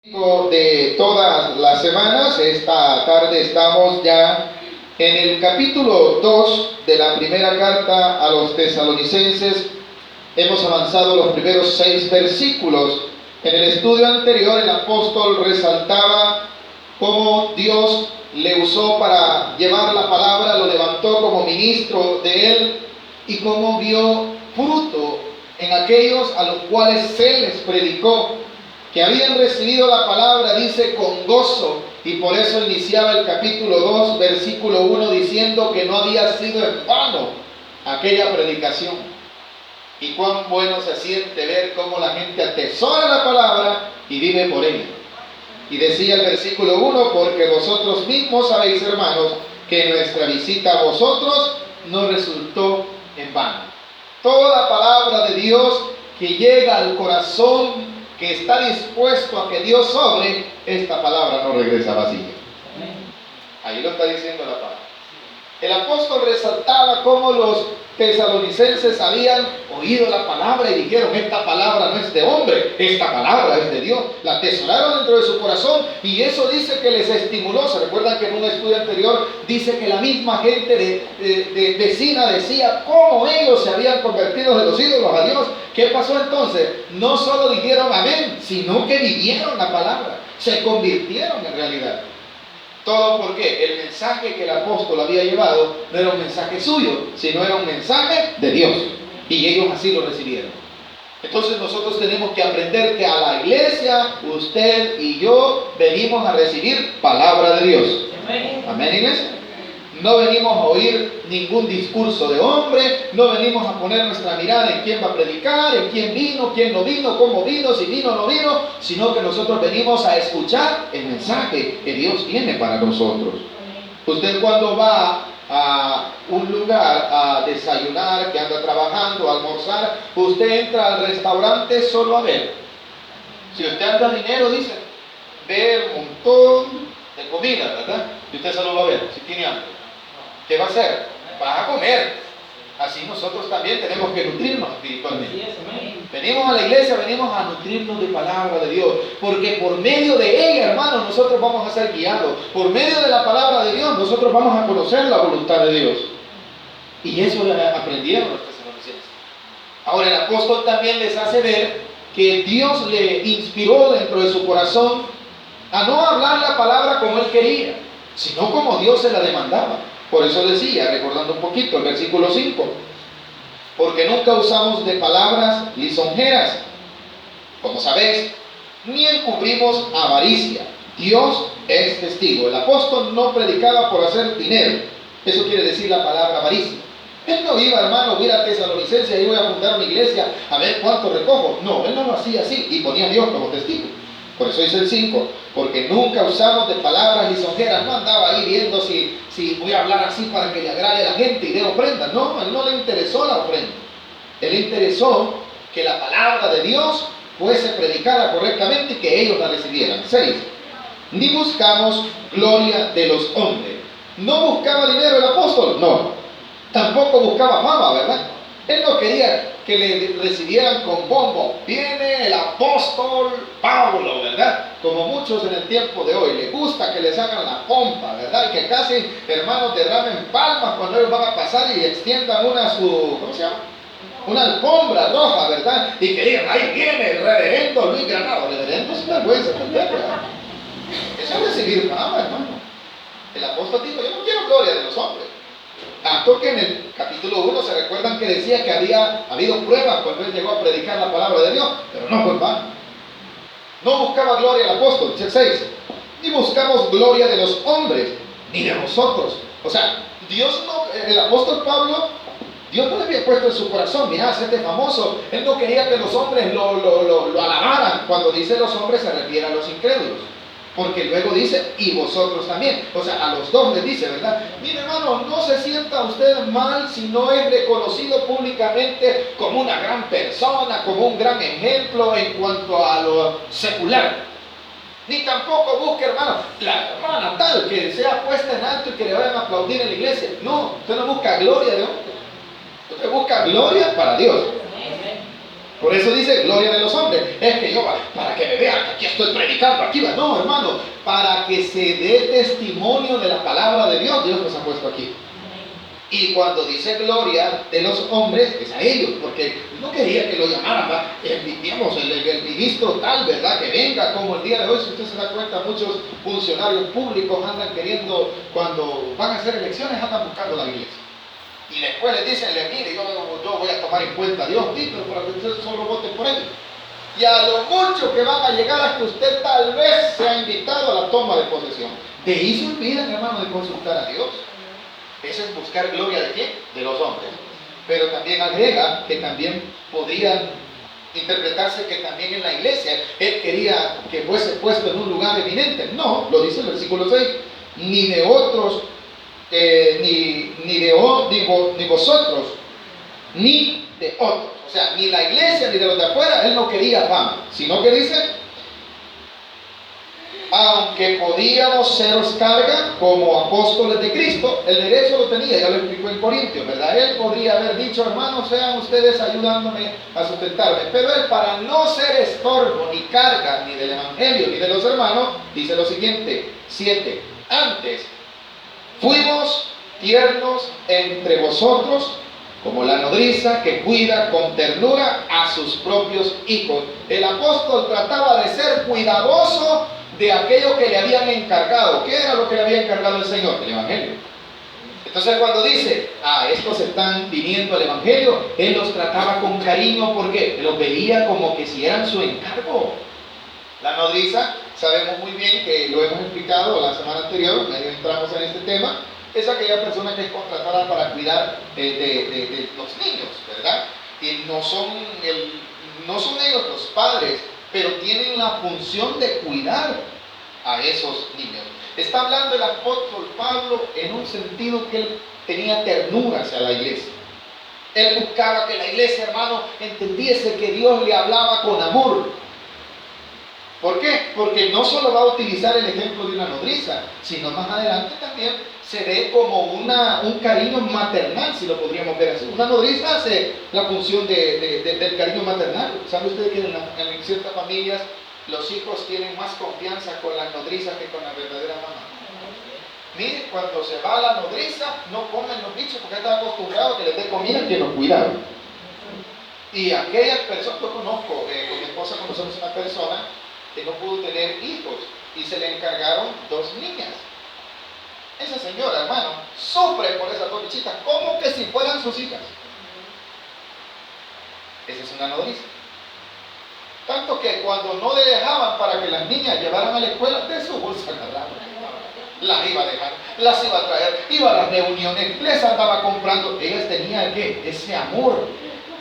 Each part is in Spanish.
De todas las semanas. Esta tarde estamos ya en el capítulo 2 de la primera carta a los tesalonicenses. Hemos avanzado los primeros 6 versículos. En el estudio anterior el apóstol resaltaba cómo Dios le usó para llevar la palabra, lo levantó como ministro de él y cómo vio fruto en aquellos a los cuales se les predicó, que habían recibido la palabra, dice, con gozo, y por eso iniciaba el capítulo 2, versículo 1, diciendo que no había sido en vano aquella predicación. Y cuán bueno se siente ver cómo la gente atesora la palabra y vive por ella. Y decía el versículo 1, porque vosotros mismos sabéis, hermanos, que nuestra visita a vosotros no resultó en vano. Toda palabra de Dios que llega al corazón, que está dispuesto a que Dios obre, esta palabra no regresa vacía. Ahí lo está diciendo la palabra. El apóstol resaltaba cómo los tesalonicenses habían oído la palabra y dijeron: esta palabra no es de hombre, esta palabra es de Dios. La atesoraron dentro de su corazón y eso dice que les estimuló. Se recuerdan que en un estudio anterior dice que la misma gente de vecina decía cómo ellos se habían convertido de los ídolos a Dios. ¿Qué pasó entonces? No solo dijeron amén, sino que vivieron la palabra, se convirtieron en realidad. Todo porque el mensaje que el apóstol había llevado no era un mensaje suyo, sino era un mensaje de Dios. Y ellos así lo recibieron. Entonces nosotros tenemos que aprender que a la iglesia, usted y yo, venimos a recibir palabra de Dios. Amén, iglesia. No venimos a oír ningún discurso de hombre, no venimos a poner nuestra mirada en quién va a predicar, en quién vino, quién no vino, cómo vino, si vino o no vino, sino que nosotros venimos a escuchar el mensaje que Dios tiene para nosotros. Usted cuando va a un lugar a desayunar, que anda trabajando, a almorzar, usted entra al restaurante solo a ver. Si usted anda dinero, dice, ver un montón de comida, ¿verdad? Y usted solo va a ver, si tiene hambre. ¿Qué va a hacer? Va a comer. Así nosotros también tenemos que nutrirnos espiritualmente. Venimos a la iglesia, venimos a nutrirnos de palabra de Dios, porque por medio de ella, hermanos, nosotros vamos a ser guiados. Por medio de la palabra de Dios, nosotros vamos a conocer la voluntad de Dios. Y eso aprendieron los tesalonicenses. Ahora el apóstol también les hace ver que Dios le inspiró dentro de su corazón a no hablar la palabra como él quería, sino como Dios se la demandaba. Por eso decía, recordando un poquito el versículo 5, porque nunca usamos de palabras lisonjeras, como sabéis, ni encubrimos avaricia. Dios es testigo. El apóstol no predicaba por hacer dinero. Eso quiere decir la palabra avaricia. Él no iba, hermano, voy a Tesalonicenses y voy a fundar una iglesia a ver cuánto recojo. No, él no lo hacía así y ponía a Dios como testigo. Por eso dice el 5, porque nunca usamos de palabras lisonjeras. No andaba ahí viendo si voy a hablar así para que le agrade a la gente y dé ofrenda. No, a él no le interesó la ofrenda. Él le interesó que la palabra de Dios fuese predicada correctamente y que ellos la recibieran. 6, ni buscamos gloria de los hombres. ¿No buscaba dinero el apóstol? No. Tampoco buscaba fama, ¿verdad? Él no quería que le recibieran con bombo. Viene el apóstol Pablo, ¿verdad? Como muchos en el tiempo de hoy, les gusta que les hagan la pompa, ¿verdad? Y que casi, hermanos, derramen palmas cuando ellos van a pasar y extiendan ¿cómo se llama? Una alfombra roja, ¿verdad? Y que digan, ahí viene el reverendo Luis Granado. El reverendo es una vergüenza, ¿verdad? Eso es recibir fama, hermano. El apóstol dijo, yo no quiero gloria de los hombres. Tanto que en el capítulo 1 se recuerdan que decía que había habido pruebas cuando él llegó a predicar la palabra de Dios, pero no fue en vano. No buscaba gloria el apóstol. 6, ni buscamos gloria de los hombres, ni de nosotros. O sea, Dios no, el apóstol Pablo, Dios no le había puesto en su corazón, mira, hacerte famoso. Él no quería que los hombres lo alabaran. Cuando dice los hombres se refiere a los incrédulos. Porque luego dice, y vosotros también. O sea, a los dos les dice, ¿verdad? Mire, hermano, no se sienta usted mal si no es reconocido públicamente como una gran persona, como un gran ejemplo en cuanto a lo secular. Ni tampoco busque, hermano, la hermana tal que sea puesta en alto y que le vayan a aplaudir en la iglesia. No, usted no busca gloria de hombre. Usted busca gloria para Dios. Por eso dice gloria de los hombres. Es que yo, para que me vean que aquí estoy predicando, aquí va. No, hermano, para que se dé testimonio de la palabra de Dios, Dios nos ha puesto aquí. Y cuando dice gloria de los hombres, es a ellos, porque no quería que lo llamaran, ¿va? Digamos, el ministro tal, ¿verdad? Que venga, como el día de hoy, si usted se da cuenta, muchos funcionarios públicos andan queriendo, cuando van a hacer elecciones, andan buscando la iglesia. Y después les dicen, mire, yo voy a tomar en cuenta a Dios, sí, pero para que ustedes solo voten por él. Y a lo mucho que van a llegar a que usted tal vez sea invitado a la toma de posesión. De ahí se olvidan, hermano, de consultar a Dios. Eso es buscar gloria de quién? De los hombres. Pero también agrega que también podría interpretarse que también en la iglesia él quería que fuese puesto en un lugar eminente. No, lo dice el versículo 6. Ni de otros, ni vosotros, ni de otros. O sea, ni la iglesia ni de los de afuera, él no quería fama. Sino que dice, aunque podíamos seros carga como apóstoles de Cristo, el derecho lo tenía, ya lo explicó en Corintios, ¿verdad? Él podría haber dicho, hermanos, sean ustedes ayudándome a sustentarme, pero él, para no ser estorbo ni carga ni del evangelio ni de los hermanos, dice lo siguiente, 7, antes fuimos tiernos entre vosotros como la nodriza que cuida con ternura a sus propios hijos. El apóstol trataba de ser cuidadoso de aquello que le habían encargado. ¿Qué era lo que le había encargado el Señor? El evangelio. Entonces cuando dice, estos están viniendo al evangelio, él los trataba con cariño porque los veía como que si eran su encargo. La nodriza, sabemos muy bien que lo hemos explicado la semana anterior, medio entramos en este tema, es aquella persona que es contratada para cuidar de los niños, ¿verdad? Y no son ellos los padres, pero tienen la función de cuidar a esos niños. Está hablando el apóstol Pablo en un sentido que él tenía ternura hacia la iglesia. Él buscaba que la iglesia, hermano, entendiese que Dios le hablaba con amor. ¿Por qué? Porque no solo va a utilizar el ejemplo de una nodriza, sino más adelante también se ve como un cariño maternal, si lo podríamos ver así. Una nodriza hace la función del cariño maternal. ¿Sabe usted que en ciertas familias los hijos tienen más confianza con las nodrizas que con la verdadera mamá? Mire, cuando se va la nodriza, no comen los bichos porque están acostumbrados a que les dé comida que los cuidaron. Y aquellas personas, yo conozco, con mi esposa conocemos una persona que no pudo tener hijos y se le encargaron 2 niñas. Esa señora, hermano, sufre por esas 2 bichitas como que si fueran sus hijas. Esa es una nodriza. Tanto que cuando no le dejaban para que las niñas llevaran a la escuela, de su bolsa agarraba, las iba a dejar, las iba a traer, iba a las reuniones, les andaba comprando. Ellas tenían ¿qué? Ese amor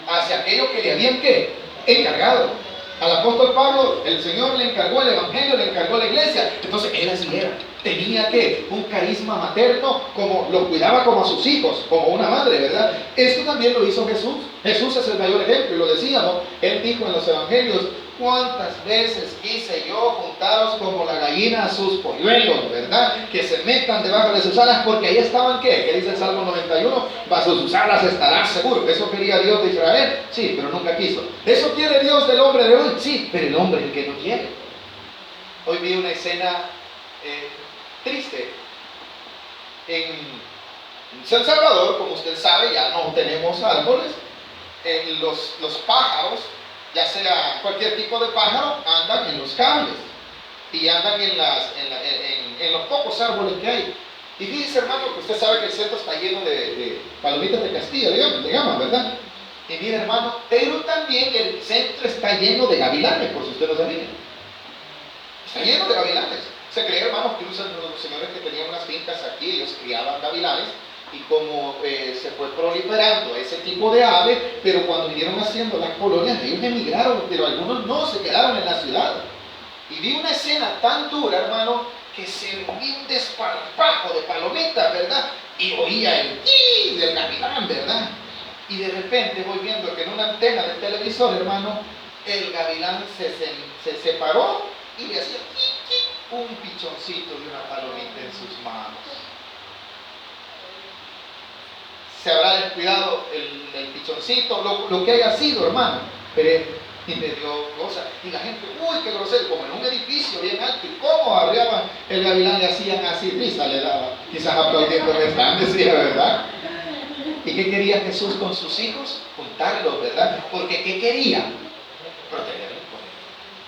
hacia aquello que le habían ¿qué? Encargado. Al apóstol Pablo, el Señor le encargó el evangelio, le encargó la iglesia. Entonces él así era. Tenía que un carisma materno, como lo cuidaba como a sus hijos, como una madre, ¿verdad? Esto también lo hizo Jesús. Jesús es el mayor ejemplo, y lo decíamos. Él dijo en los evangelios, ¿cuántas veces quise yo juntaros como la gallina a sus polluelos, ¿verdad? Que se metan debajo de sus alas, porque ahí estaban, ¿qué dice el Salmo 91? Bajo sus alas estarás seguro. Eso quería Dios de Israel, sí, pero nunca quiso. Eso quiere Dios del hombre de hoy, sí, pero el hombre es el que no quiere. Hoy vi una escena triste. En San Salvador, como usted sabe, ya no tenemos árboles. Los pájaros, ya sea cualquier tipo de pájaro, andan en los cables y andan en los pocos árboles que hay. Y fíjese, hermano, que usted sabe que el centro está lleno de palomitas de Castilla, digamos, ¿verdad? Y mire, hermano, pero también el centro está lleno de gavilanes, por si usted no sabía. Está lleno de gavilanes. Se cree, hermanos, que los señores que tenían unas fincas aquí, ellos criaban gavilanes, y como se fue proliferando ese tipo de ave, pero cuando vinieron haciendo las colonias, ellos emigraron, pero algunos no, se quedaron en la ciudad. Y vi una escena tan dura, hermano, que se vi un desparpajo de palomitas, ¿verdad? Y oía el ¡ti! Del gavilán, ¿verdad? Y de repente voy viendo que en una antena del televisor, hermano, el gavilán se separó y le hacía ¡ti! Un pichoncito de una palomita en sus manos. Se habrá descuidado el pichoncito, lo que haya sido, hermano. y me dio cosas. Y la gente, uy, qué grosero, como en un edificio bien alto. ¿Y cómo arriaban el gavilán? Le hacían así, risa le daba. Quizás aplaudiendo el stand, decía, ¿verdad? ¿Y qué quería Jesús con sus hijos? Juntarlos, ¿verdad? Porque ¿qué quería? Protegerlos.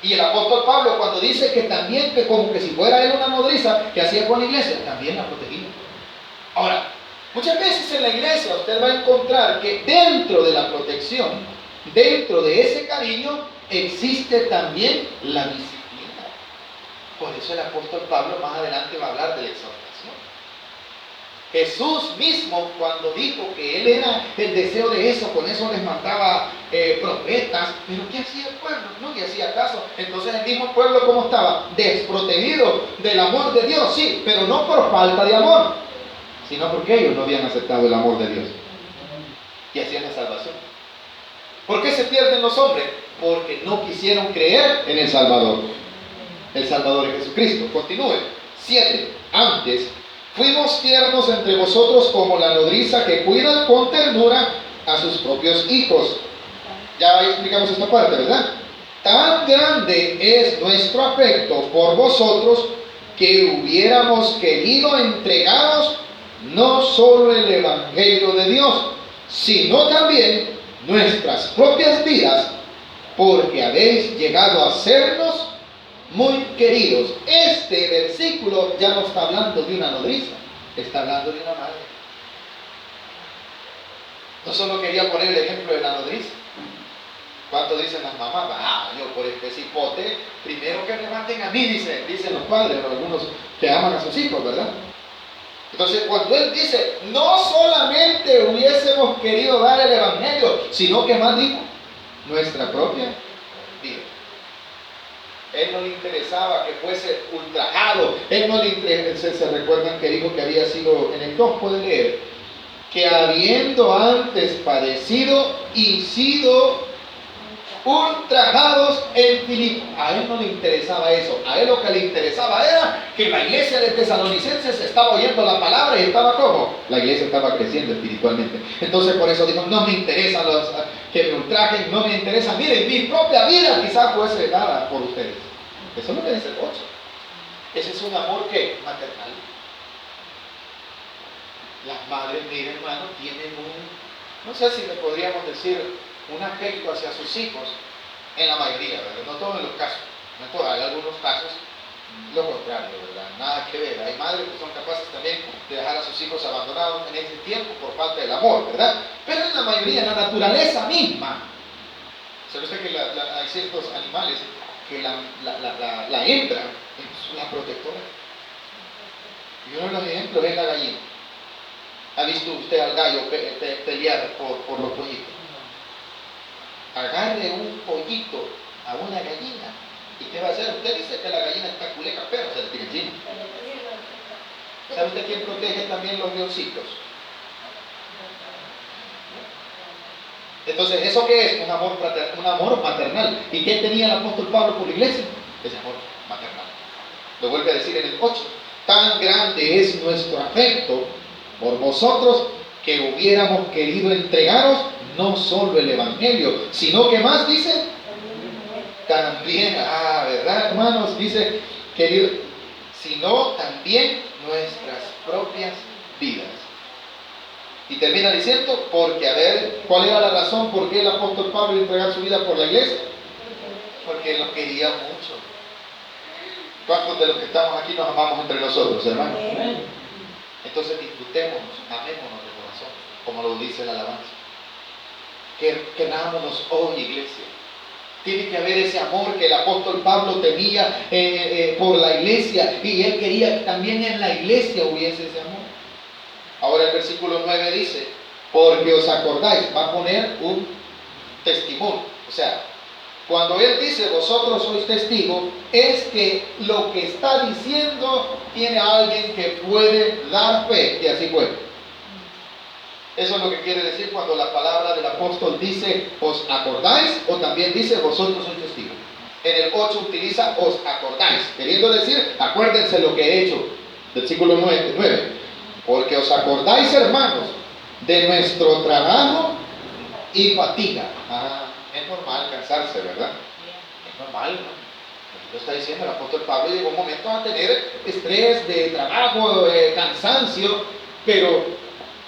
Y el apóstol Pablo, cuando dice que también, que como que si fuera él una nodriza, que hacía con la iglesia, también la protegía. Ahora, muchas veces en la iglesia usted va a encontrar que dentro de la protección, dentro de ese cariño, existe también la disciplina. Por eso el apóstol Pablo más adelante va a hablar de la exhortación. Jesús mismo, cuando dijo que él era el deseo de eso, con eso les mandaba profetas, pero ¿qué hacía el pueblo? No le hacía caso. Entonces el mismo pueblo, ¿cómo estaba? Desprotegido del amor de Dios, sí, pero no por falta de amor, sino porque ellos no habían aceptado el amor de Dios y hacían la salvación. ¿Por qué se pierden los hombres? Porque no quisieron creer en el Salvador. El Salvador es Jesucristo. Continúe. 7. Antes fuimos tiernos entre vosotros como la nodriza que cuida con ternura a sus propios hijos. Ya explicamos esta parte, ¿verdad? Tan grande es nuestro afecto por vosotros que hubiéramos querido entregaros no solo el Evangelio de Dios, sino también nuestras propias vidas, porque habéis llegado a sernos muy queridos. Este versículo ya no está hablando de una nodriza, está hablando de una madre. No solo quería poner el ejemplo de la nodriza. ¿Cuánto dicen las mamás? Yo por este cipote, primero que me maten a mí, dicen los padres, o algunos que aman a sus hijos, ¿verdad? Entonces, cuando él dice, no solamente hubiésemos querido dar el Evangelio, sino que más dijo, nuestra propia vida. Él no le interesaba que fuese ultrajado. Él no le interesaba, se recuerdan que dijo que había sido, en el 2 puede leer, que habiendo antes padecido y sido ultrajados en Filipo. A él no le interesaba eso. A él lo que le interesaba era que la iglesia de Tesalonicenses estaba oyendo la palabra y estaba como. La iglesia estaba creciendo espiritualmente. Entonces por eso dijo, no me interesan los que me ultrajen, no me interesa. Miren, mi propia vida quizás fuese dada por ustedes. Eso es lo que dice el 8. Ese es un amor que maternal. Las madres, miren hermano, tienen no sé si le podríamos decir, un afecto hacia sus hijos, en la mayoría, ¿verdad? No todos los casos, no todos, hay algunos casos lo contrario, ¿verdad? Nada que ver. Hay madres que son capaces también de dejar a sus hijos abandonados en ese tiempo por falta del amor, ¿verdad? Pero en la mayoría, la naturaleza misma. ¿Sabe usted que hay ciertos animales que la hembra es una protectora? Y uno de los ejemplos es la gallina. ¿Ha visto usted al gallo pelear por los pollitos? Agarre un pollito a una gallina y ¿qué va a hacer? Usted dice que la gallina está culeca, pero se le tira encima. ¿Sabe usted quién protege también los leoncitos? Entonces, ¿eso qué es? Un amor maternal. ¿Y qué tenía el apóstol Pablo por la iglesia? Ese amor maternal. Lo vuelve a decir en el 8. Tan grande es nuestro afecto por vosotros que hubiéramos querido entregaros no solo el Evangelio, sino que más dice, también, ¿verdad, hermanos? Dice, querido, sino también nuestras propias vidas. Y termina diciendo, porque, a ver, ¿cuál era la razón por qué el apóstol Pablo iba a entregar su vida por la iglesia? Porque los quería mucho. ¿Cuántos de los que estamos aquí nos amamos entre nosotros, hermanos? Entonces disfrutémonos, amémonos de corazón, como lo dice la alabanza. Querámonos hoy, iglesia. Tiene que haber ese amor que el apóstol Pablo tenía por la iglesia, y él quería que también en la iglesia hubiese ese amor. Ahora el versículo 9 dice, porque os acordáis, va a poner un testimonio. O sea, cuando él dice vosotros sois testigos, es que lo que está diciendo tiene a alguien que puede dar fe, y así fue. Eso es lo que quiere decir cuando la palabra del apóstol dice os acordáis, o también dice vosotros sois testigos. En el 8 utiliza os acordáis, queriendo decir acuérdense lo que he hecho. Versículo 9. Porque os acordáis, hermanos, de nuestro trabajo y fatiga. Es normal cansarse, ¿verdad? Es normal, ¿no? Lo está diciendo el apóstol Pablo, llegó un momento a tener estrés de trabajo, cansancio, pero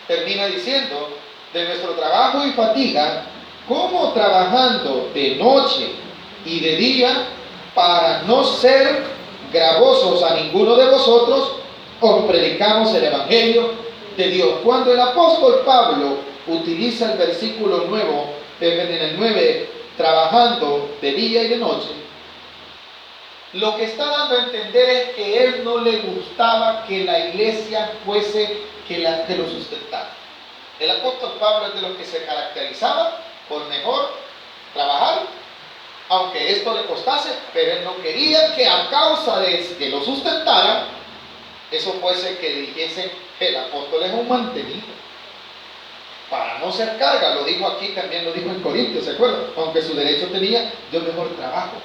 termina diciendo, de nuestro trabajo y fatiga, como trabajando de noche y de día, para no ser gravosos a ninguno de vosotros, os predicamos el Evangelio de Dios. Cuando el apóstol Pablo utiliza el versículo nuevo, en el 9, trabajando de día y de noche, lo que está dando a entender es que él no le gustaba que la iglesia fuese que lo sustentara. El apóstol Pablo es de los que se caracterizaba por mejor trabajar, aunque esto le costase, pero él no quería que a causa de que lo sustentara, eso fuese que dijesen que el apóstol es un mantenido. Para no ser carga, lo dijo aquí, también lo dijo en Corintios, ¿se acuerdan? Aunque su derecho tenía, yo mejor trabajo.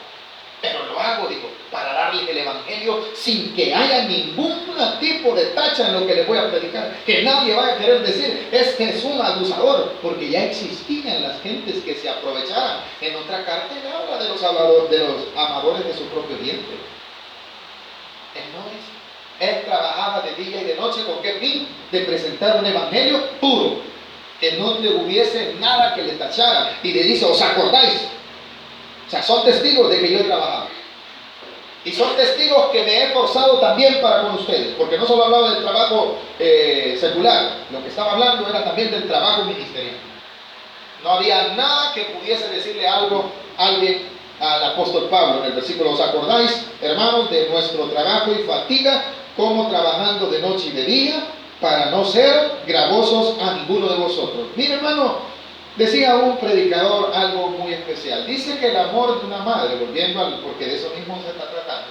Pero lo hago, digo, para darles el Evangelio sin que haya ningún tipo de tacha en lo que les voy a predicar. Que nadie vaya a querer decir, este es un abusador, porque ya existían las gentes que se aprovecharan. En otra carta él habla de los amadores de su propio diente. Él no es. Él trabajaba de día y de noche, ¿con qué fin? De presentar un Evangelio puro, que no le hubiese nada que le tachara. Y le dice, ¿os acordáis? O sea, son testigos de que yo he trabajado. Y son testigos que me he esforzado también para con ustedes. Porque no solo hablaba del trabajo secular. Lo que estaba hablando era también del trabajo ministerial. No había nada que pudiese decirle algo a alguien al apóstol Pablo. En el versículo, ¿os acordáis, hermanos, de nuestro trabajo y fatiga, como trabajando de noche y de día, para no ser gravosos a ninguno de vosotros? Mire, hermano, decía un predicador algo muy especial. Dice que el amor de una madre, porque de eso mismo se está tratando.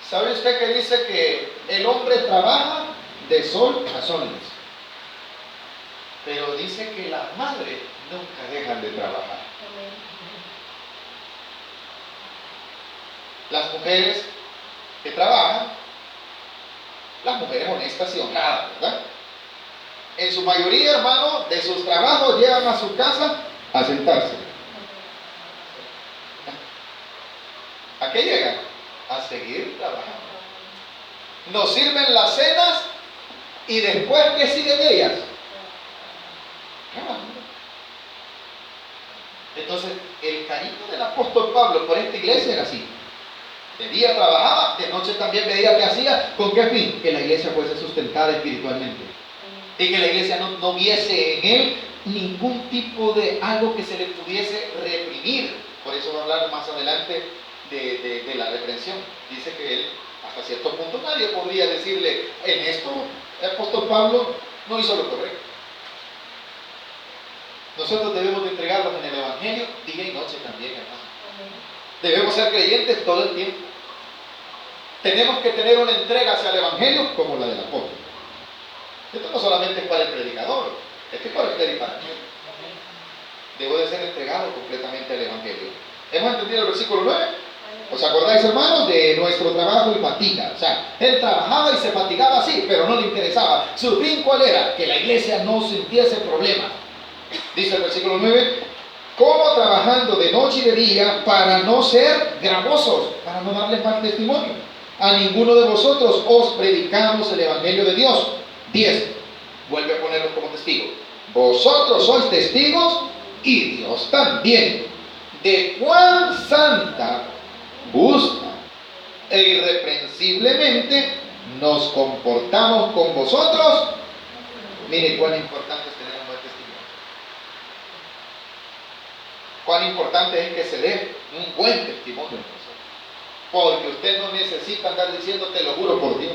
¿Sabe usted que dice que el hombre trabaja de sol a sol? Pero dice que las madres nunca dejan de trabajar. Las mujeres que trabajan, las mujeres honestas y honradas, ¿verdad? En su mayoría, hermano, de sus trabajos llegan a su casa a sentarse. ¿A qué llegan? A seguir trabajando. Nos sirven las cenas y después, ¿qué siguen ellas? Trabajando. Entonces, el cariño del apóstol Pablo por esta iglesia era así. De día trabajaba, de noche también veía qué hacía. ¿Con qué fin? Que la iglesia fuese sustentada espiritualmente. Y que la iglesia no viese en él ningún tipo de algo que se le pudiese reprimir. Por eso va a hablar más adelante de la reprensión. Dice que él, hasta cierto punto, nadie podría decirle, en esto el apóstol Pablo no hizo lo correcto. Nosotros debemos de entregarnos en el Evangelio día y noche también, hermano. Debemos ser creyentes todo el tiempo. Tenemos que tener una entrega hacia el Evangelio como la del apóstol. Esto no solamente es para el predicador, esto es para usted y para mí. Debo de ser entregado completamente al Evangelio. ¿Hemos entendido el versículo 9? ¿Os acordáis, hermanos, de nuestro trabajo y fatiga? O sea, él trabajaba y se fatigaba así, pero no le interesaba. ¿Su fin cuál era? Que la iglesia no sintiese problemas. Dice el versículo 9, como trabajando de noche y de día para no ser gravosos, para no darles mal testimonio. A ninguno de vosotros os predicamos el Evangelio de Dios. 10. Vuelve a ponerlos como testigos. Vosotros sois testigos y Dios también de cuán santa, justa e irreprensiblemente nos comportamos con vosotros. Mire cuán importante es tener un buen testimonio. Cuán importante es que se dé un buen testimonio de nosotros. Porque usted no necesita andar diciendo te lo juro por Dios.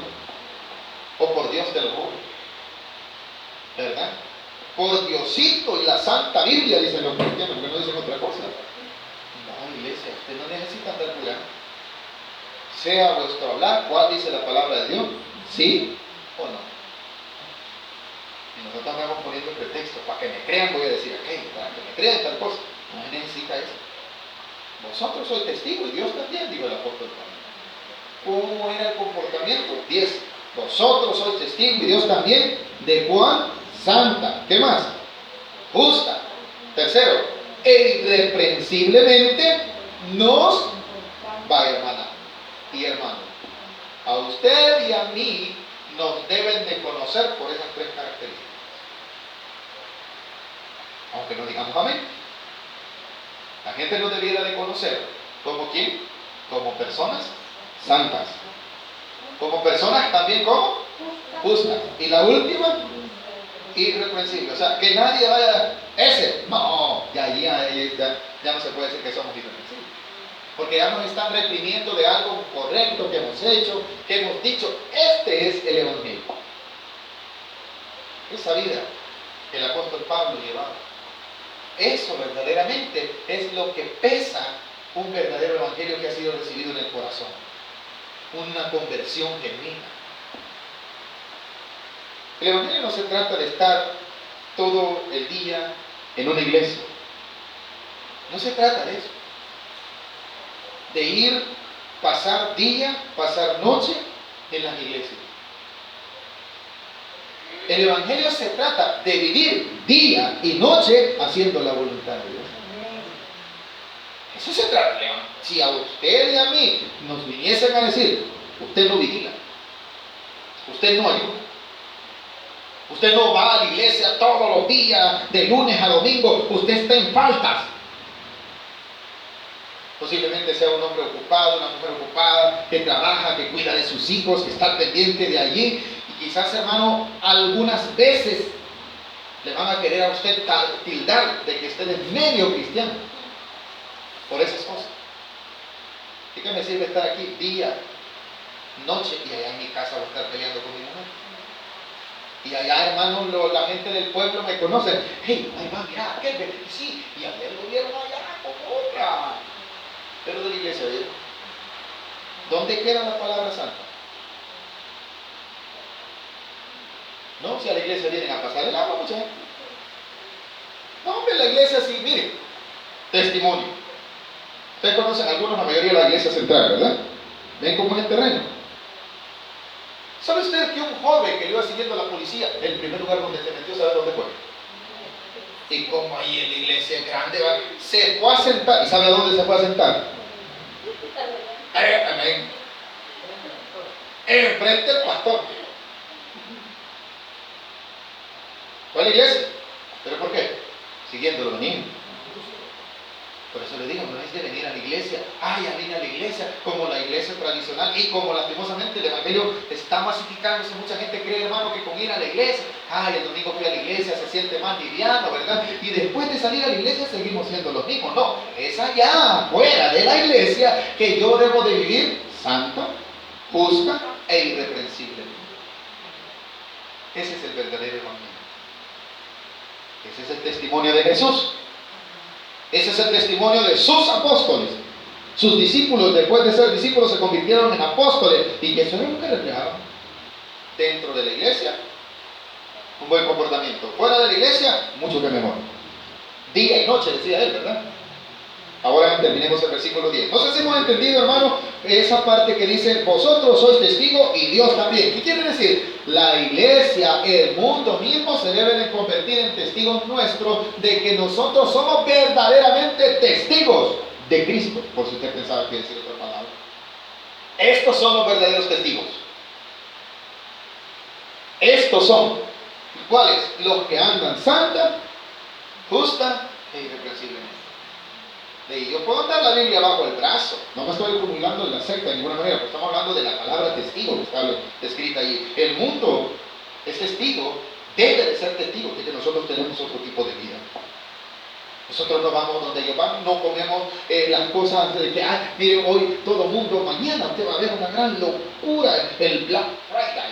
O por Dios te lo juro. ¿Verdad? Por Diosito y la Santa Biblia, dicen los cristianos, que no dicen otra cosa. No, iglesia, usted no necesita andar jurando. Sea vuestro hablar, ¿cuál dice la palabra de Dios? ¿Sí o no? Y nosotros andamos poniendo pretextos. Para que me crean voy a decir aquello, para que me crean tal cosa. No se necesita eso. Vosotros sois testigos y Dios también, dijo el apóstol Pablo. ¿Cómo era el comportamiento? 10. Vosotros sois testigos y Dios también de cuán santa. ¿Qué más? Justa. Tercero, e irreprensiblemente nos va, hermana y hermano. A usted y a mí nos deben de conocer por esas tres características. Aunque no digamos amén. La gente nos debiera de conocer como quién, como personas santas, como personas también como justas. Y la última, irreprensible. O sea, que nadie vaya, ese, no, ya no se puede decir que somos irreprensibles. Porque ya nos están reprimiendo de algo correcto que hemos hecho, que hemos dicho. Este es el Evangelio. Esa vida que el apóstol Pablo llevaba. Eso verdaderamente es lo que pesa un verdadero Evangelio que ha sido recibido en el corazón. Una conversión genuina. El Evangelio no se trata de estar todo el día en una iglesia. No se trata de eso. De ir, pasar día, pasar noche en las iglesias. El Evangelio se trata de vivir día y noche haciendo la voluntad de Dios. Eso se trata, León. Si a usted y a mí nos viniesen a decir, usted no vigila, usted no ayuda, usted no va a la iglesia todos los días, de lunes a domingo, usted está en faltas. Posiblemente sea un hombre ocupado, una mujer ocupada, que trabaja, que cuida de sus hijos, que está pendiente de allí. Y quizás, hermano, algunas veces le van a querer a usted tildar de que usted es medio cristiano por esas cosas. ¿Y qué me sirve estar aquí día, noche, y allá en mi casa voy a estar peleando con mi mujer? Y allá, hermano, la gente del pueblo me conoce. Hey, ahí va, mira, aquel, sí, y ayer lo vieron allá con otra. Pero de la iglesia, ¿verdad? ¿Dónde queda la palabra santa? No, si a la iglesia vienen a pasar el agua, mucha gente. No, hombre, la iglesia sí, mire, testimonio. Ustedes conocen algunos, la mayoría de la iglesia central, ¿verdad? Ven cómo es el terreno. ¿Sabe usted que un joven que le iba siguiendo a la policía, el primer lugar donde se metió, ¿sabe dónde fue? Y como ahí en la iglesia es grande, ¿va? Se fue a sentar. ¿Y sabe a dónde se fue a sentar? Amén. Enfrente del pastor. ¿Cuál iglesia? ¿Pero por qué? Siguiendo los niños. Por eso le digo, no es de venir a la iglesia. Ya vine a la iglesia, como la iglesia tradicional. Y como lastimosamente el Evangelio está masificándose, mucha gente cree, hermano, que con ir a la iglesia, el domingo fui a la iglesia, se siente más liviano, ¿verdad? Y después de salir a la iglesia seguimos siendo los mismos. No, es allá, fuera de la iglesia, que yo debo de vivir santa, justa e irreprensible. Ese es el verdadero Evangelio. Ese es el testimonio de Jesús. Ese es el testimonio de sus apóstoles. Sus discípulos, después de ser discípulos, se convirtieron en apóstoles. Y que eso era lo que reflejaban. Dentro de la iglesia, un buen comportamiento. Fuera de la iglesia, mucho que mejor. Día y noche, decía él, ¿verdad? Ahora terminemos el versículo 10. No sé si hemos entendido, hermano, esa parte que dice, vosotros sois testigos y Dios también. ¿Qué quiere decir? La iglesia, el mundo mismo se debe de convertir en testigos nuestros de que nosotros somos verdaderamente testigos de Cristo. Por si usted pensaba que decir otra palabra. Estos son los verdaderos testigos. Estos son, ¿cuáles? Los que andan santa, justa e irreprensiblemente. Y yo puedo dar la Biblia bajo el brazo, no me estoy acumulando en la secta de ninguna manera, pero estamos hablando de la palabra testigo que está escrita ahí. El mundo es testigo, debe de ser testigo de que nosotros tenemos otro tipo de vida. Nosotros no vamos donde ellos van, no comemos las cosas de que, mire, hoy todo mundo, mañana usted va a ver una gran locura, el Black Friday.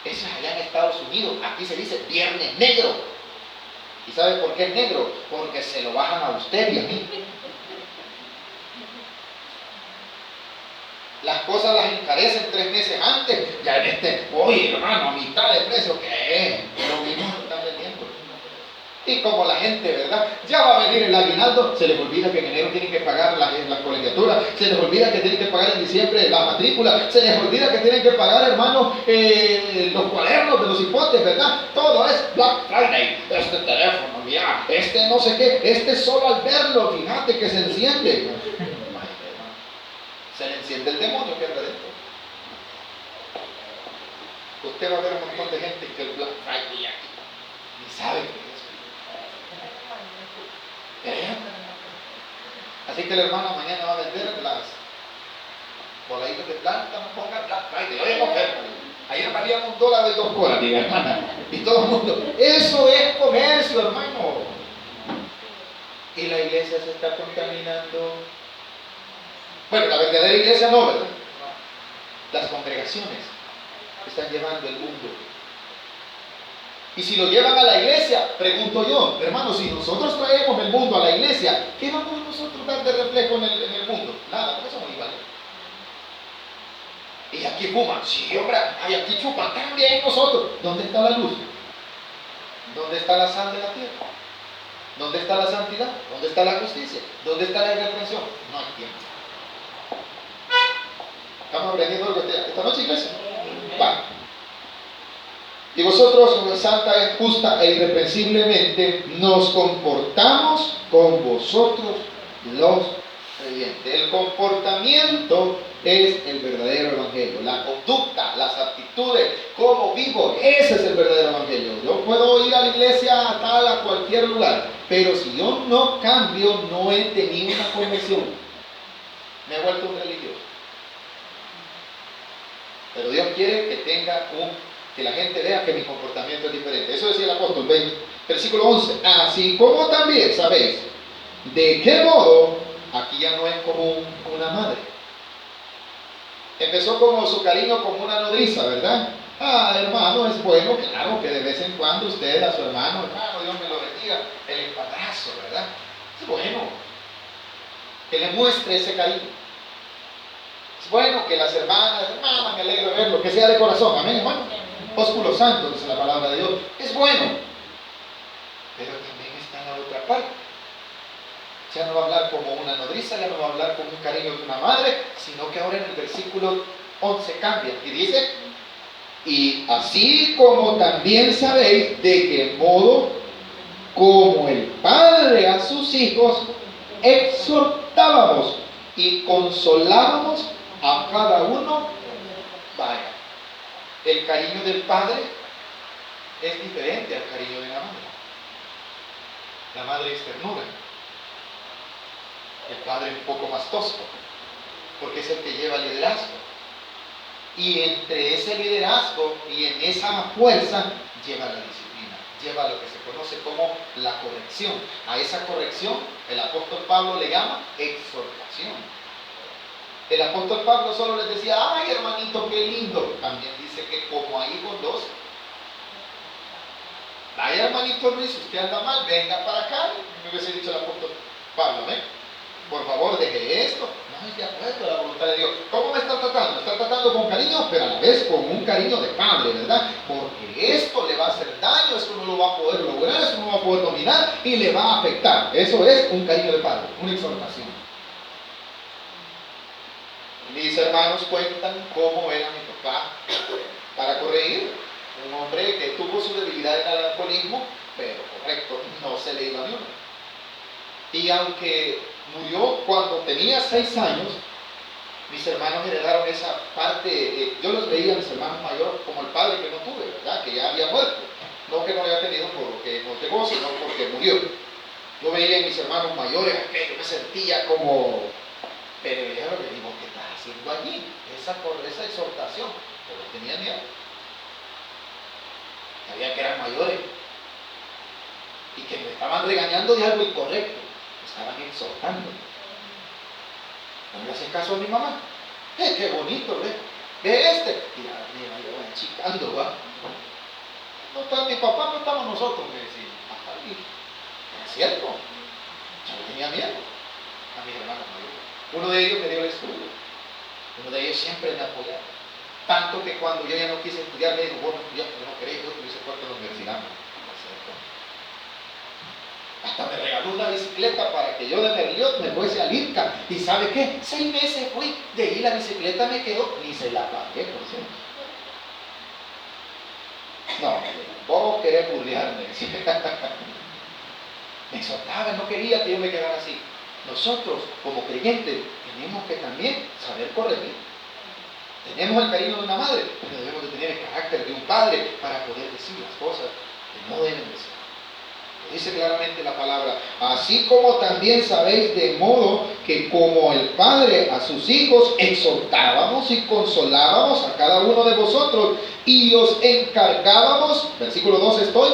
Eso es allá en Estados Unidos, aquí se dice Viernes Negro. ¿Y sabe por qué es negro? Porque se lo bajan a usted y a mí. Las cosas las encarecen 3 meses antes. Ya en oye hermano, a mitad de precio, ¿qué? Lo mismo están vendiendo. Y como la gente, ¿verdad? Ya va a venir el aguinaldo, se les olvida que en enero tienen que pagar la colegiatura, se les olvida que tienen que pagar en diciembre la matrícula, se les olvida que tienen que pagar, hermano, los cuadernos de los hipotes, ¿verdad? Todo es Black Friday, este teléfono, mira, este no sé qué, este solo al verlo, fíjate que se enciende. Se le enciende el demonio que anda dentro. Usted va a ver un montón de gente que el Black Friday aquí ni sabe qué es. Así que la hermana mañana va a vender las boladitas de planta, no pongan Black Friday. Oye, mujer, ayer valían $1 y 2 colas, diga hermana. Y todo el mundo, eso es comercio, hermano. Y la iglesia se está contaminando. Bueno, la verdadera iglesia no, ¿verdad? Las congregaciones están llevando el mundo. Y si lo llevan a la iglesia, pregunto yo, hermano, si nosotros traemos el mundo a la iglesia, ¿qué vamos nosotros a dar de reflejo en el mundo? Nada, porque somos iguales. Y aquí fuman, sí, hombre, y aquí chupan también nosotros. ¿Dónde está la luz? ¿Dónde está la sal de la tierra? ¿Dónde está la santidad? ¿Dónde está la justicia? ¿Dónde está la irreprensión? No hay tiempo. ¿Estamos aprendiendo algo esta noche, iglesia? Va. Y vosotros, santa, justa e irreprensiblemente, nos comportamos con vosotros los creyentes. El comportamiento es el verdadero evangelio. La conducta, las actitudes, cómo vivo, ese es el verdadero evangelio. Yo puedo ir a la iglesia a cualquier lugar, pero si yo no cambio, no he tenido una conversión. Me he vuelto un religioso. Pero Dios quiere que la gente vea que mi comportamiento es diferente. Eso decía el apóstol 20, versículo 11. Así como también sabéis de qué modo, aquí ya no es como una madre. Empezó como su cariño como una nodriza, ¿verdad? Hermano, es bueno, claro, que de vez en cuando usted a su hermano, Dios me lo bendiga, el espadrazo, ¿verdad? Es bueno que le muestre ese cariño. Es bueno que las hermanas, me alegro de verlo, que sea de corazón, amén, hermano. Ósculo santo, dice la palabra de Dios. Es bueno, pero también está en la otra parte. Ya no va a hablar como una nodriza, ya no va a hablar con un cariño de una madre, sino que ahora en el versículo 11 cambia y dice: y así como también sabéis de qué modo, como el Padre a sus hijos, exhortábamos y consolábamos a cada uno. Vaya, el cariño del Padre es diferente al cariño de la madre. La madre es ternura, el Padre es un poco más tosco, porque es el que lleva el liderazgo. Y entre ese liderazgo y en esa fuerza lleva la disciplina, lleva lo que se conoce como la corrección. A esa corrección el apóstol Pablo le llama exhortación. El apóstol Pablo solo les decía: ay, hermanito, qué lindo. También dice que como a hijos dos. Vaya, hermanito Luis, usted anda mal, venga para acá. Me hubiese dicho el apóstol Pablo, por favor, deje esto. No es de acuerdo a la voluntad de Dios. ¿Cómo me está tratando? Me está tratando con cariño, pero a la vez con un cariño de padre, ¿verdad? Porque esto le va a hacer daño, esto no lo va a poder lograr, esto no lo va a poder dominar y le va a afectar. Eso es un cariño de padre, una exhortación. Mis hermanos cuentan cómo era mi papá para corregir. Un hombre que tuvo su debilidad en el alcoholismo, pero correcto, no se le iba ni uno. Y aunque murió cuando tenía 6 años, mis hermanos heredaron esa parte. Yo los veía a mis hermanos mayores como el padre que no tuve, ¿verdad? Que ya había muerto. No que no lo había tenido porque no llegó, sino porque murió. Yo veía a mis hermanos mayores, yo me sentía como... Pero ella le digo: ¿qué estás haciendo allí? Esa exhortación. Pero tenía miedo. Sabía que eran mayores y que me estaban regañando de algo incorrecto. Me estaban exhortando. No le hacen caso a mi mamá. Qué bonito, ve este. Y mira, yo voy achicando, ¿va? No está mi papá, no estamos nosotros, me decía. Es cierto. Yo tenía miedo a mis hermanos mayores. Uno de ellos me dio el estudio. Uno de ellos siempre me apoyaba. Tanto que cuando yo ya no quise estudiar, me dijo: bueno, ya no queréis, yo tuviese puesto en la universidad. Hasta me regaló una bicicleta para que yo de Merliot me fuese a Litka. ¿Y sabe qué? 6 meses fui, de ahí la bicicleta me quedó, ni se la pagué, por cierto. No, vos querés burlearme. Me exhortaba, no quería que yo me quedara así. Nosotros, como creyentes, tenemos que también saber corregir. Tenemos el cariño de una madre, pero debemos de tener el carácter de un padre para poder decir las cosas que no deben de ser. Dice claramente la palabra, así como también sabéis de modo que como el Padre a sus hijos exhortábamos y consolábamos a cada uno de vosotros y os encargábamos, versículo 2 estoy,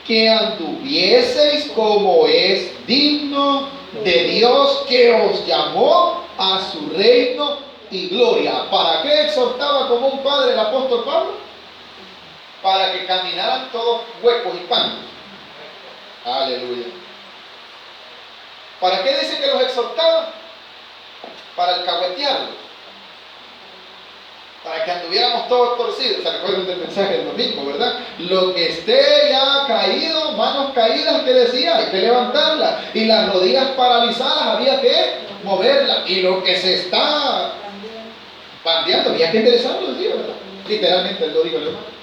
que anduvieseis como es digno de Dios que os llamó a su reino y gloria. ¿Para qué exhortaba como un padre el apóstol Pablo? Para que caminaran todos huecos y panos. Aleluya. ¿Para qué dice que los exhortaba? Para alcahuetearlos. Para que anduviéramos todos torcidos. ¿Se recuerdan del mensaje del domingo, verdad? Lo que esté ya caído, manos caídas, que decía, hay que levantarlas. Y las rodillas paralizadas, había que moverlas. Y lo que se está bandeando, había que enderezarlo, decía, ¿verdad? Literalmente él lo dijo, hermano.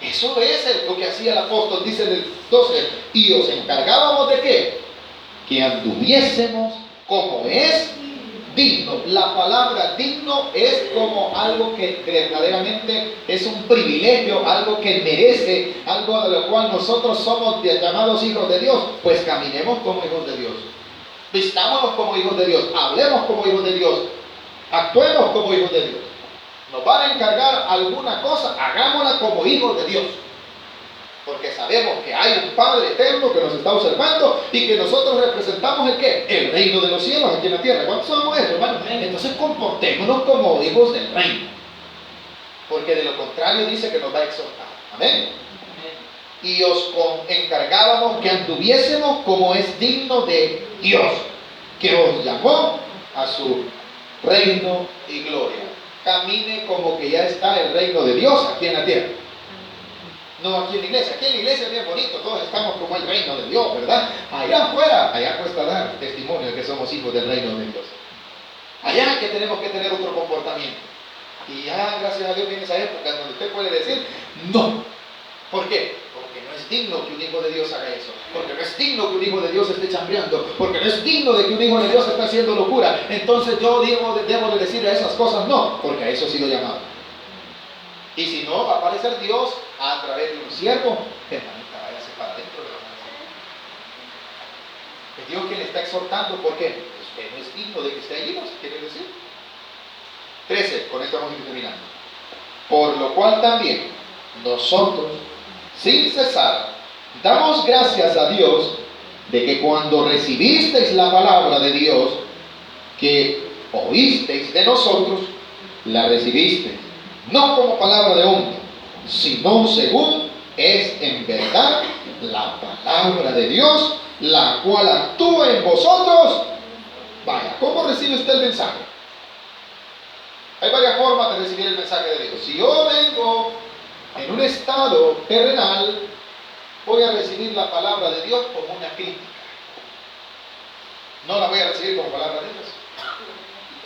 Eso es lo que hacía el apóstol, dice en el 12, y os encargábamos de qué? Que anduviésemos como es digno. La palabra digno es como algo que verdaderamente es un privilegio, algo que merece, algo de lo cual nosotros somos llamados hijos de Dios. Pues caminemos como hijos de Dios, vistámonos como hijos de Dios, hablemos como hijos de Dios, actuemos como hijos de Dios. Nos van a encargar alguna cosa, hagámosla como hijos de Dios. Porque sabemos que hay un Padre eterno que nos está observando y que nosotros representamos el ¿qué? El reino de los cielos aquí en la tierra. ¿Cuántos somos eso, hermano? Entonces comportémonos como hijos del reino. Porque de lo contrario dice que nos va a exhortar. Amén. Y os encargábamos que anduviésemos como es digno de Dios, que os llamó a su reino y gloria. Camine como que ya está el reino de Dios aquí en la tierra. No aquí en la iglesia. Aquí en la iglesia es bien bonito, todos estamos como el reino de Dios, ¿verdad? Allá afuera, allá cuesta dar testimonio de que somos hijos del reino de Dios. Allá que tenemos que tener otro comportamiento. Y ya, gracias a Dios, viene esa época en donde usted puede decir, no. ¿Por qué? Porque no es digno que un hijo de Dios haga eso. Porque no es digno que un hijo de Dios esté chambreando. Porque no es digno de que un hijo de Dios esté haciendo locura. Entonces yo debo de decirle a esas cosas no, porque a eso he sido llamado. Y si no, va a aparecer Dios a través de un siervo. Hermanita, váyase para adentro. Es Dios quien le está exhortando. ¿Por qué? Usted no es digno de que esté allí, ¿no? ¿Quiere decir? 13, con esto vamos a ir terminando. Por lo cual también nosotros, sin cesar, damos gracias a Dios de que cuando recibisteis la palabra de Dios que oísteis de nosotros, la recibisteis no como palabra de hombre, sino según es en verdad la palabra de Dios, la cual actúa en vosotros. Vaya, ¿cómo recibe usted el mensaje? Hay varias formas de recibir el mensaje de Dios. Si yo vengo en un estado terrenal, voy a recibir la palabra de Dios como una crítica. No la voy a recibir como palabra de Dios.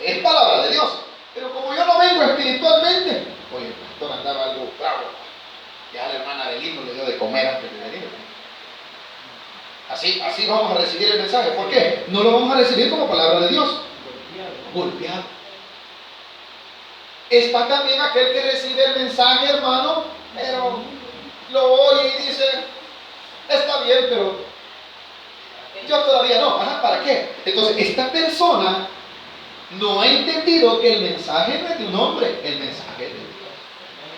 Es palabra de Dios. Pero como yo no vengo espiritualmente, oye, el pastor andaba algo bravo. Ya la hermana Adelino le dio de comer antes de venir. Así vamos a recibir el mensaje. ¿Por qué? No lo vamos a recibir como palabra de Dios. Golpeado. Está también aquel que recibe el mensaje, hermano, pero lo oye y dice, está bien, pero yo todavía no. Ajá, ¿para qué? Entonces, esta persona no ha entendido que el mensaje no es de un hombre, el mensaje es de Dios.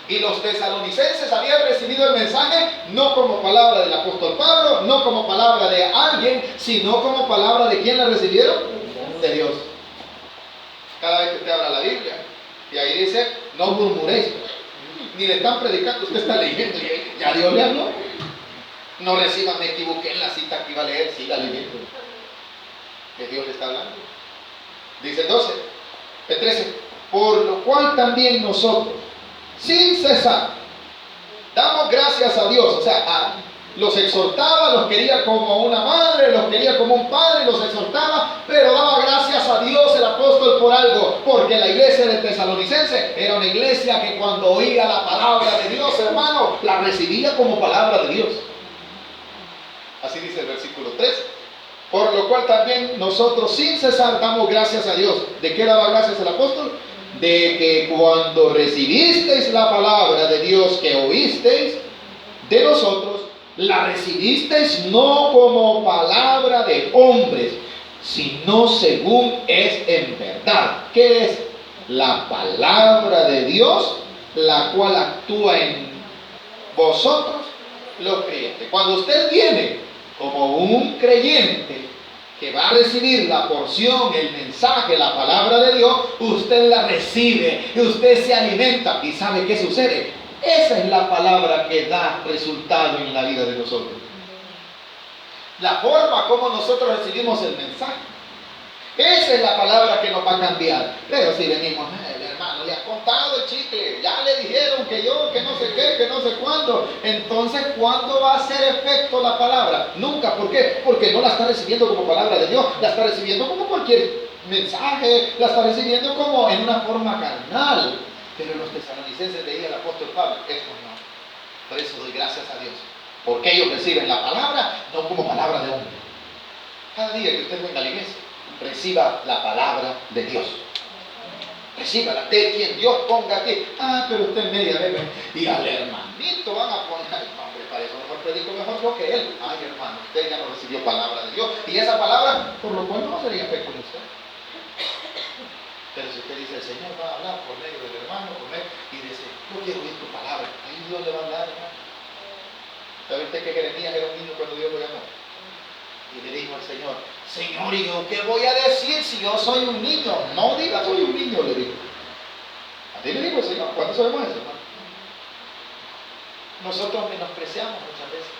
Y los tesalonicenses habían recibido el mensaje no como palabra del apóstol Pablo, no como palabra de alguien, sino como palabra de quién la recibieron, de Dios. Cada vez que usted habla la Biblia, y ahí dice, no murmuréis, ni le están predicando, usted está leyendo y ya Dios le habló. No reciba, me equivoqué en la cita que iba a leer, siga leyendo. Que Dios le está hablando. Dice el 12, el 13, por lo cual también nosotros, sin cesar, damos gracias a Dios. O sea, Los exhortaba, los quería como una madre, los quería como un padre, los exhortaba, pero daba gracias a Dios el apóstol por algo, porque la iglesia de Tesalonicense era una iglesia que cuando oía la palabra de Dios, hermano, la recibía como palabra de Dios. Así dice el versículo 13. Por lo cual también nosotros sin cesar damos gracias a Dios. ¿De qué daba gracias el apóstol? De que cuando recibisteis la palabra de Dios que oísteis de nosotros, la recibisteis no como palabra de hombres, sino según es en verdad. ¿Qué es? La palabra de Dios, la cual actúa en vosotros los creyentes. Cuando usted viene como un creyente que va a recibir la porción, el mensaje, la palabra de Dios, usted la recibe y usted se alimenta. ¿Y sabe qué sucede? Esa es la palabra que da resultado en la vida de nosotros. La forma como nosotros recibimos el mensaje. Esa es la palabra que nos va a cambiar. Pero si venimos, hermano, le ha contado el chicle, ya le dijeron que yo, que no sé qué, que no sé cuándo. Entonces, ¿cuándo va a hacer efecto la palabra? Nunca. ¿Por qué? Porque no la está recibiendo como palabra de Dios, la está recibiendo como cualquier mensaje, la está recibiendo como en una forma carnal. Pero los tesalonicenses leía el apóstol Pablo, esto no. Por eso doy gracias a Dios, porque ellos reciben la palabra no como palabra de hombre. Cada día que usted venga a la iglesia, reciba la palabra de Dios. Recíbala de quien Dios ponga aquí. Ah, pero usted media bebe. Y al hermanito van a poner, hombre, para eso mejor predico mejor yo que él. Ay, hermano, usted ya no recibió palabra de Dios. Y esa palabra, por lo cual no sería efecto en usted. Pero si usted dice, el Señor va a hablar por medio del hermano, por medio, y dice, yo quiero oír tu palabra, ahí Dios le va a hablar, hermano. ¿Sabe usted que Jeremías era un niño cuando Dios lo llamó? Y le dijo al Señor, Señor, ¿y yo qué voy a decir si yo soy un niño? No diga soy un niño, le dijo. Así le dijo el Señor. ¿Cuándo sabemos eso, hermano? Nosotros menospreciamos muchas veces.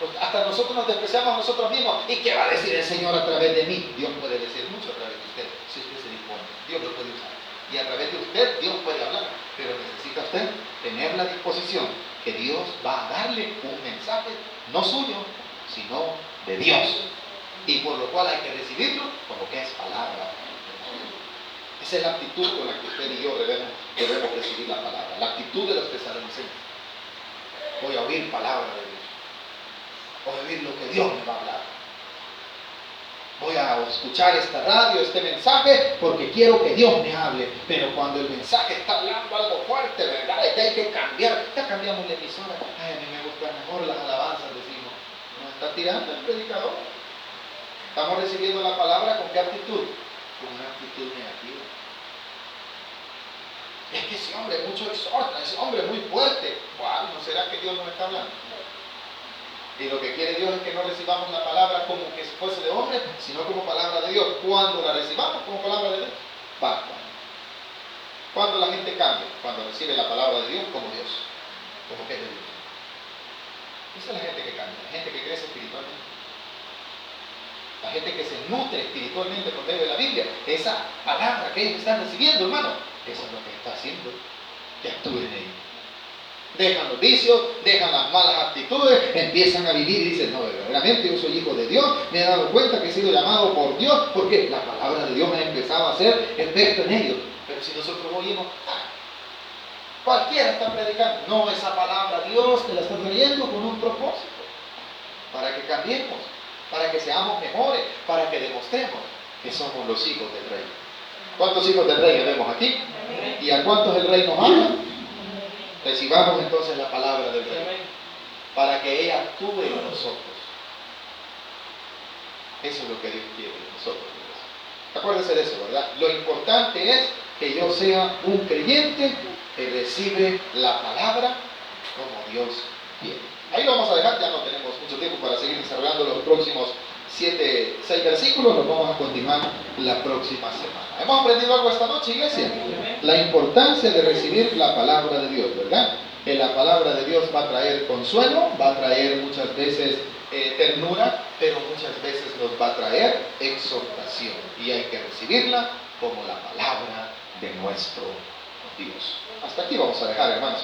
Pues hasta nosotros nos despreciamos a nosotros mismos. ¿Y qué va a decir el Señor a través de mí? Dios puede decir mucho a través de usted, si usted se dispone. Dios lo puede usar. Y a través de usted, Dios puede hablar. Pero necesita usted tener la disposición que Dios va a darle un mensaje, no suyo, sino de Dios. Y por lo cual hay que recibirlo como que es palabra. Esa es la actitud con la que usted y yo debemos recibir la palabra. La actitud de los tesalonicenses. Voy a oír palabra de Dios. Voy a oír lo que Dios me va a hablar. Voy a escuchar esta radio, este mensaje, porque quiero que Dios me hable. Pero cuando el mensaje está hablando algo fuerte, ¿verdad? Es que hay que cambiar. Ya cambiamos la emisora. Ay, a mí me gustan mejor las alabanzas, decimos. Nos está tirando el predicador. Estamos recibiendo la palabra ¿con qué actitud? Con una actitud negativa. Es que ese hombre mucho exhorta, ese hombre es muy fuerte. Wow, ¿no será que Dios nos está hablando? Y lo que quiere Dios es que no recibamos la palabra como que fuese de hombre, sino como palabra de Dios. Cuando la recibamos como palabra de Dios, basta. Cuando la gente cambia, cuando recibe la palabra de Dios como Dios, como que es de Dios. Esa es la gente que cambia, la gente que crece espiritualmente. La gente que se nutre espiritualmente por medio de la Biblia. Esa palabra que ellos están recibiendo, hermano, eso es lo que está haciendo que actúe en ellos. Dejan los vicios, dejan las malas actitudes, empiezan a vivir y dicen, no, verdaderamente yo soy hijo de Dios, me he dado cuenta que he sido llamado por Dios, porque la palabra de Dios ha empezado a hacer efecto en ellos. Pero si nosotros oímos, cualquiera está predicando, no, esa palabra Dios te la está trayendo con un propósito, para que cambiemos, para que seamos mejores, para que demostremos que somos los hijos del Rey. ¿Cuántos hijos del Rey vemos aquí? ¿Y a cuántos el Rey nos ama? Recibamos entonces la palabra del Rey para que ella actúe en nosotros. Eso es lo que Dios quiere de nosotros. Acuérdense de eso, ¿verdad? Lo importante es que yo sea un creyente que recibe la palabra como Dios quiere. Ahí lo vamos a dejar, ya no tenemos mucho tiempo para seguir desarrollando los próximos 6 versículos, los vamos a continuar la próxima semana. ¿Hemos aprendido algo esta noche, iglesia? La importancia de recibir la palabra de Dios, ¿verdad? Que la palabra de Dios va a traer consuelo, va a traer muchas veces ternura, pero muchas veces nos va a traer exhortación. Y hay que recibirla como la palabra de nuestro Dios. Hasta aquí vamos a dejar, hermanos.